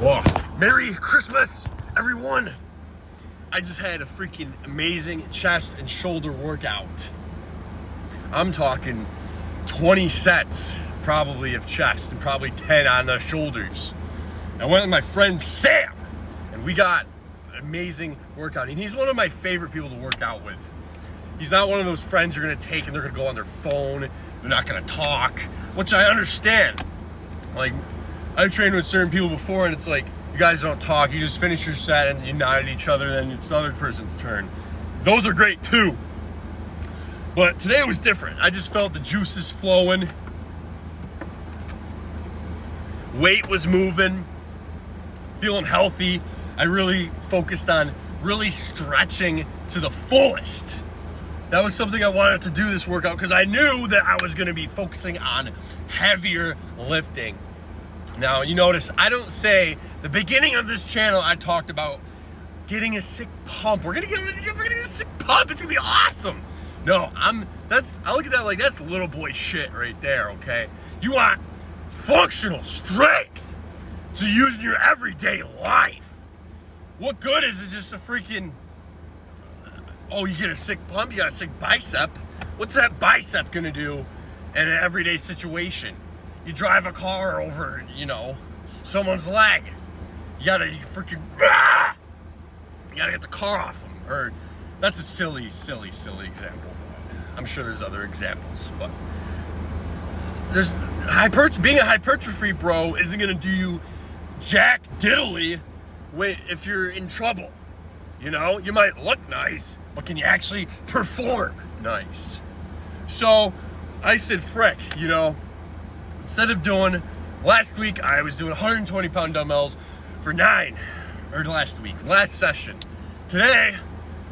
Whoa. Merry Christmas, everyone. I just had a freaking amazing chest and shoulder workout. I'm talking 20 sets probably of chest and probably 10 on the shoulders. I went with my friend Sam and we got an amazing workout. And he's one of my favorite people to work out with. He's not one of those friends you're gonna take and they're gonna go on their phone. They're not gonna talk, which I understand. Like, I've trained with certain people before and it's like, you guys don't talk, you just finish your set and you nod at each other, then it's the other person's turn. Those are great too. But today was different. I just felt the juices flowing. Weight was moving, feeling healthy. I really focused on really stretching to the fullest. That was something I wanted to do this workout because I knew that I was gonna be focusing on heavier lifting. Now, you notice I don't say, the beginning of this channel, I talked about getting a sick pump. We're gonna get a sick pump. It's gonna be awesome. No, I look at that like that's little boy shit right there, okay? You want functional strength to use in your everyday life. What good is it just a freaking, oh, you get a sick pump, you got a sick bicep. What's that bicep gonna do in an everyday situation? You drive a car over, someone's leg. You gotta get the car off them. Or that's a silly example. I'm sure there's other examples, but being a hypertrophy bro isn't gonna do you jack diddly if you're in trouble. You might look nice, but can you actually perform nice? So I said, frick, instead of doing, last week I was doing 120 pound dumbbells for 9, or last session. Today,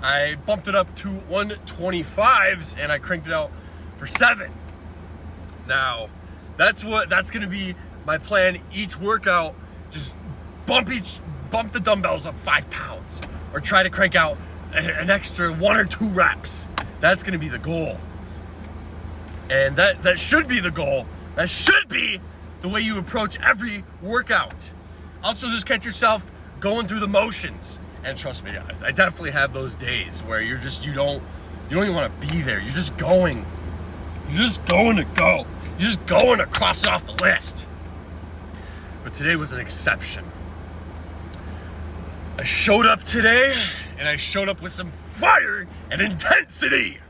I bumped it up to 125s and I cranked it out for 7. Now, that's gonna be my plan each workout. Just bump the dumbbells up 5 pounds or try to crank out an extra 1 or 2 reps. That's gonna be the goal. And that should be the goal. That should be the way you approach every workout. Also, just catch yourself going through the motions. And trust me, guys, I definitely have those days where you don't even want to be there. You're just going. You're just going to go. You're just going to cross it off the list. But today was an exception. I showed up today, and I showed up with some fire and intensity.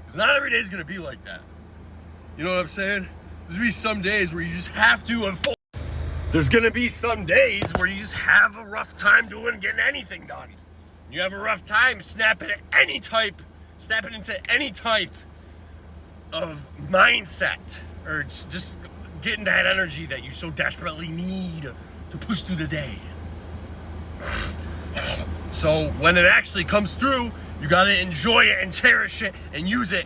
Because not every day is going to be like that. You know what I'm saying? There's gonna be some days where you just have to unfold. There's gonna be some days where you just have a rough time getting anything done. You have a rough time snapping into any type of mindset, or just getting that energy that you so desperately need to push through the day. So when it actually comes through, you gotta enjoy it and cherish it and use it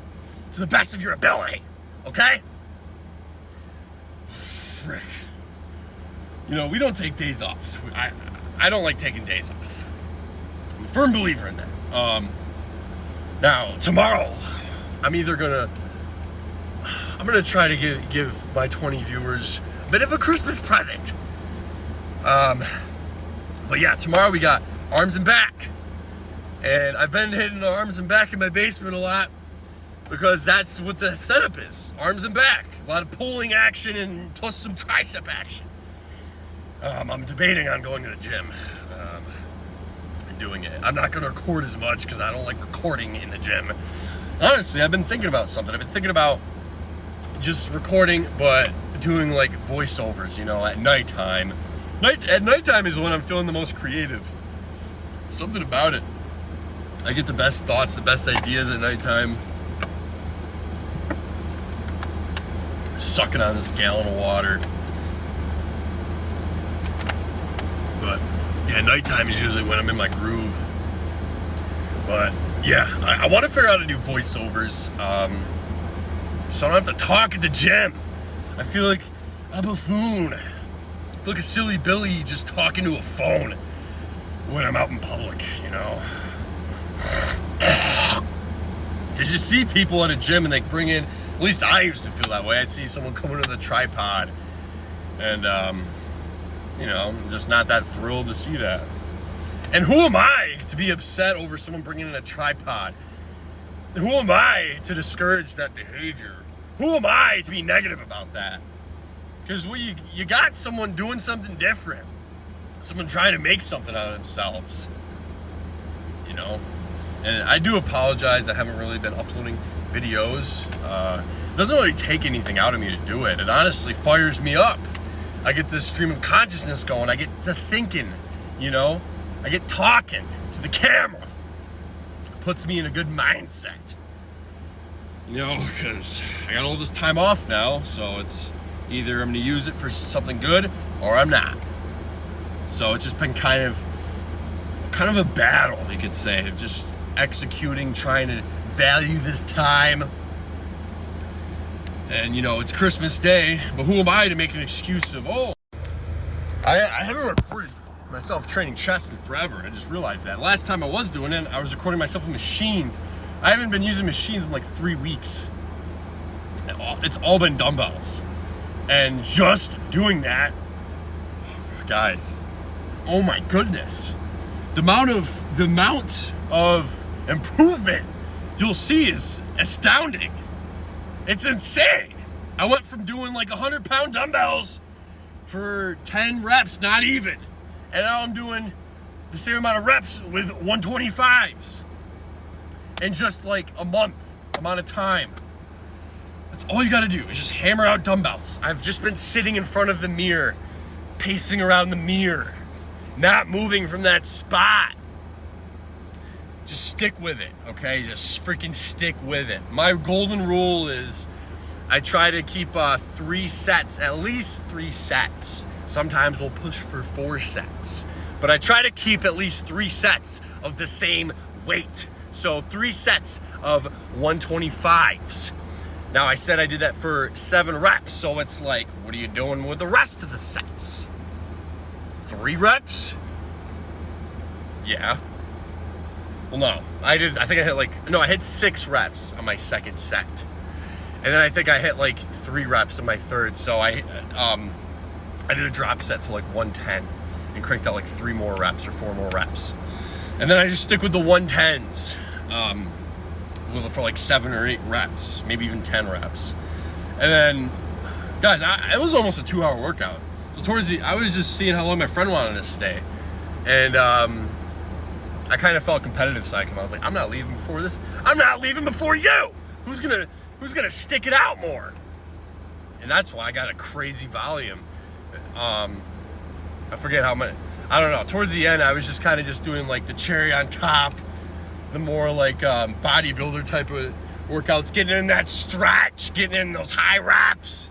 to the best of your ability. Okay? Frick. We don't take days off. I don't like taking days off. I'm a firm believer in that. Now, tomorrow, I'm gonna try to give my 20 viewers a bit of a Christmas present. But yeah, tomorrow we got arms and back. And I've been hitting the arms and back in my basement a lot, because that's what the setup is, arms and back. A lot of pulling action and plus some tricep action. I'm debating on going to the gym and doing it. I'm not gonna record as much because I don't like recording in the gym. Honestly, I've been thinking about something. I've been thinking about just recording, but doing like voiceovers, at nighttime. At nighttime is when I'm feeling the most creative. Something about it. I get the best thoughts, the best ideas at nighttime. Sucking on this gallon of water. But yeah, nighttime is usually when I'm in my groove. But yeah, I want to figure out how to do voiceovers, so I don't have to talk at the gym. I feel like a buffoon. I feel like a silly Billy just talking to a phone when I'm out in public, Because you see people at a gym and they bring in, at least I used to feel that way. I'd see someone coming to the tripod and you know, I'm just not that thrilled to see that. And who am I to be upset over someone bringing in a tripod? Who am I to discourage that behavior? Who am I to be negative about that? Because you got someone doing something different. Someone trying to make something out of themselves. You know? And I do apologize. I haven't really been uploading videos. It doesn't really take anything out of me to do it. It honestly fires me up. I get this stream of consciousness going. I get to thinking, you know? I get talking to the camera. It puts me in a good mindset. You know, because I got all this time off now, so it's either I'm going to use it for something good or I'm not. So it's just been kind of a battle, you could say, of just executing, trying to value this time. And, you know, it's Christmas Day, but who am I to make an excuse of, oh, I haven't recorded myself training chest in forever. I just realized that. Last time I was doing it, I was recording myself with machines. I haven't been using machines in like 3 weeks. It's all been dumbbells. And just doing that, guys, oh my goodness. The amount of improvement you'll see is astounding. It's insane. I went from doing like 100-pound dumbbells for 10 reps, not even. And now I'm doing the same amount of reps with 125s in just like a month amount of time. That's all you gotta do is just hammer out dumbbells. I've just been sitting in front of the mirror, pacing around the mirror, not moving from that spot. Just stick with it, okay? Just freaking stick with it. My golden rule is I try to keep 3 sets, at least 3 sets. Sometimes we'll push for 4 sets. But I try to keep at least 3 sets of the same weight. So 3 sets of 125s. Now I said I did that for 7 reps, so it's like, what are you doing with the rest of the sets? 3 reps? Yeah. Well, no, I hit I hit 6 reps on my second set. And then I think I hit like 3 reps on my third, so I did a drop set to like 110 and cranked out like 3 more reps or 4 more reps. And then I just stick with the 110s for like 7 or 8 reps, maybe even 10 reps. And then, guys, it was almost a 2-hour workout. So I was just seeing how long my friend wanted to stay. And I kind of felt competitive side come. I was like, I'm not leaving before this. I'm not leaving before you. Who's gonna stick it out more? And that's why I got a crazy volume. I forget how much. I don't know. Towards the end, I was just kind of just doing like the cherry on top, the more like bodybuilder type of workouts, getting in that stretch, getting in those high reps.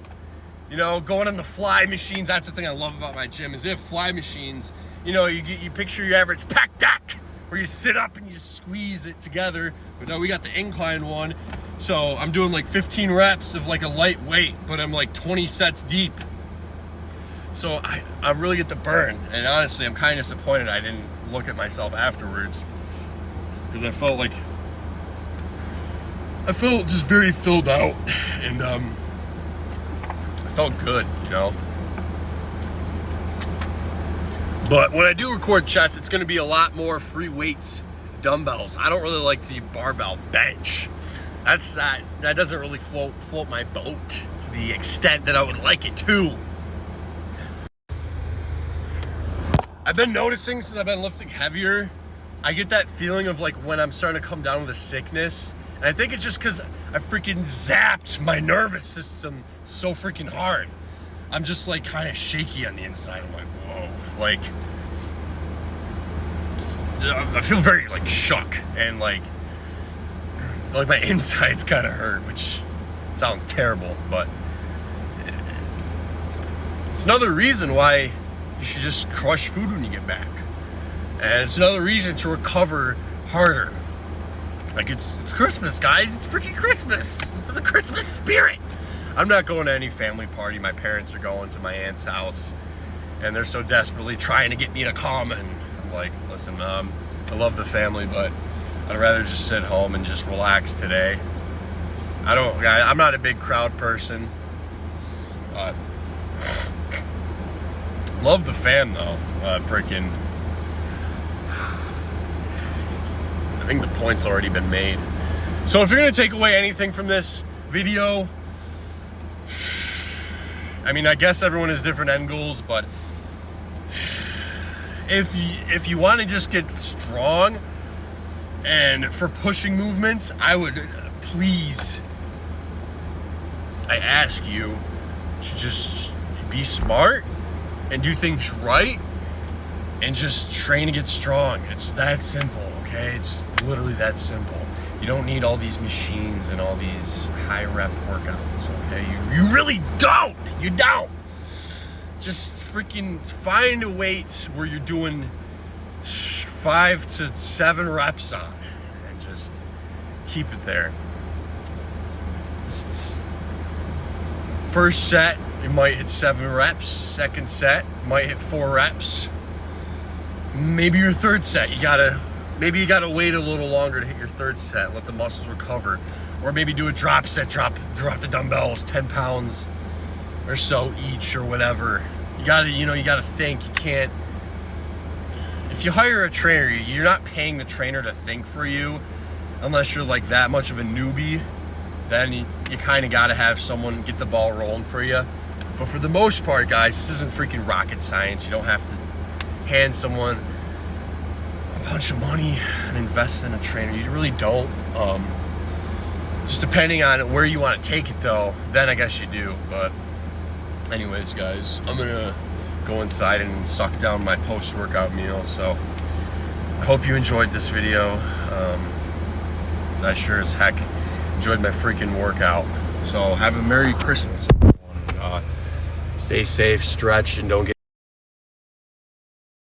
You know, going on the fly machines. That's the thing I love about my gym is they have fly machines. You know, you picture your average pec deck where you sit up and you just squeeze it together. But no, we got the incline one. So I'm doing like 15 reps of like a light weight, but I'm like 20 sets deep. So I really get the burn. And honestly, I'm kind of disappointed I didn't look at myself afterwards. Because I felt just very filled out. And I felt good, you know. But when I do record chest, it's going to be a lot more free weights, dumbbells. I don't really like the barbell bench. That doesn't really float my boat to the extent that I would like it to. I've been noticing since I've been lifting heavier, I get that feeling of like when I'm starting to come down with a sickness. And I think it's just because I freaking zapped my nervous system so freaking hard. I'm just like kind of shaky on the inside. I'm like, whoa. Like, I feel very like shook and like my insides kind of hurt, which sounds terrible, but it's another reason why you should just crush food when you get back. And it's another reason to recover harder. Like it's Christmas, guys. It's freaking Christmas. It's for the Christmas spirit. I'm not going to any family party. My parents are going to my aunt's house and they're so desperately trying to get me to come. And I'm like, listen, Mom, I love the family, but I'd rather just sit home and just relax today. I'm not a big crowd person. But Love the fam though. Freaking. I think the point's already been made. So if you're gonna take away anything from this video, I mean, I guess everyone has different end goals, but if you want to just get strong and for pushing movements, I would please, I ask you to just be smart and do things right and just train to get strong. It's that simple, okay? It's literally that simple. You don't need all these machines and all these high rep workouts, okay? You really don't. You don't. Just freaking find a weight where you're doing 5 to 7 reps on and just keep it there. First set, you might hit 7 reps. Second set, you might hit 4 reps. Maybe your third set, maybe you gotta wait a little longer to hit your third set, let the muscles recover. Or maybe do a drop set, drop the dumbbells, 10 pounds or so each or whatever. You gotta think. You can't, if you hire a trainer, you're not paying the trainer to think for you unless you're like that much of a newbie. Then you kind of gotta have someone get the ball rolling for you. But for the most part, guys, this isn't freaking rocket science. You don't have to hand someone a bunch of money and invest in a trainer. You really don't. Just depending on where you want to take it though, then I guess you do. But anyways, guys, I'm gonna go inside and suck down my post-workout meal. So I hope you enjoyed this video, 'cause I sure as heck enjoyed my freaking workout. So have a Merry Christmas, everyone. Stay safe, stretch, and don't get